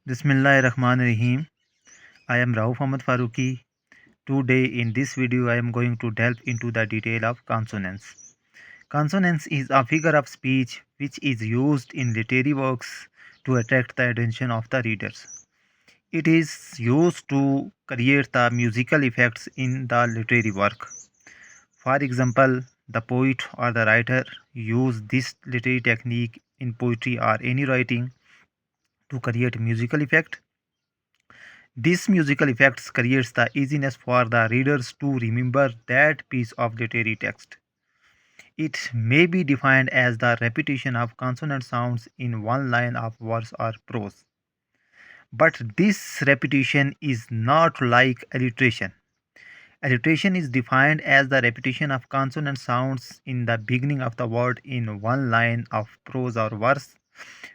Bismillahirrahmanirrahim. I am Rauf Ahmad Farooqi. Today in this video I am going to delve into the detail of consonance. Consonance is a figure of speech which is used in literary works to attract the attention of the readers. It is used to create the musical effects in the literary work. For example, the poet or the writer use this literary technique in poetry or any writing to create musical effect. This musical effects creates the easiness for the readers to remember that piece of literary text. It may be defined as the repetition of consonant sounds in one line of verse or prose. But this repetition is not like alliteration. Alliteration is defined as the repetition of consonant sounds in the beginning of the word in one line of prose or verse,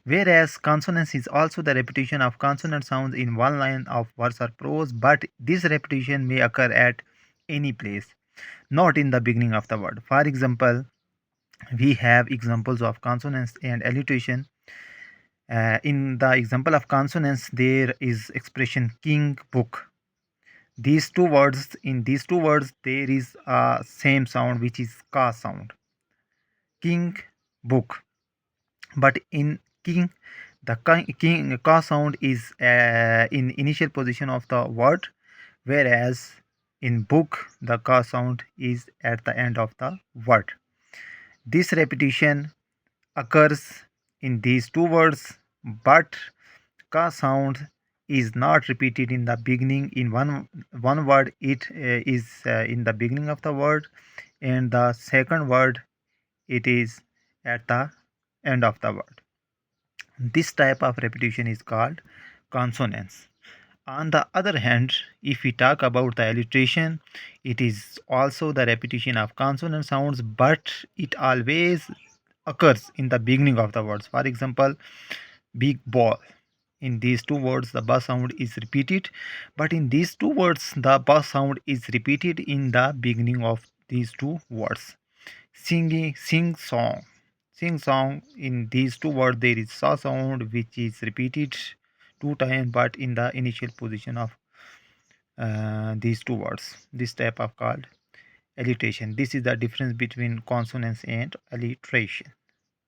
whereas consonance is also the repetition of consonant sounds in one line of verse or prose, but this repetition may occur at any place, not in the beginning of the word. For example, we have examples of consonance and alliteration. In the example of consonance, there is expression king, book. These two words, there is a same sound which is ka sound. King, book. But in king, the king ka sound is in initial position of the word, whereas in book the ka sound is at the end of the word. This repetition occurs in these two words, but ka sound is not repeated in the beginning in one word. It is in the beginning of the word, and the second word it is at the end of the word. This type of repetition is called consonance. On the other hand, if we talk about the alliteration, it is also the repetition of consonant sounds, but it always occurs in the beginning of the words. For example, big ball. In these two words, the ba sound is repeated, but in these two words, the ba sound is repeated in the beginning of these two words. Sing song. Sing song, in these two words there is sa sound which is repeated two times but in the initial position of these two words. This type of called alliteration. This is the difference between consonance and alliteration.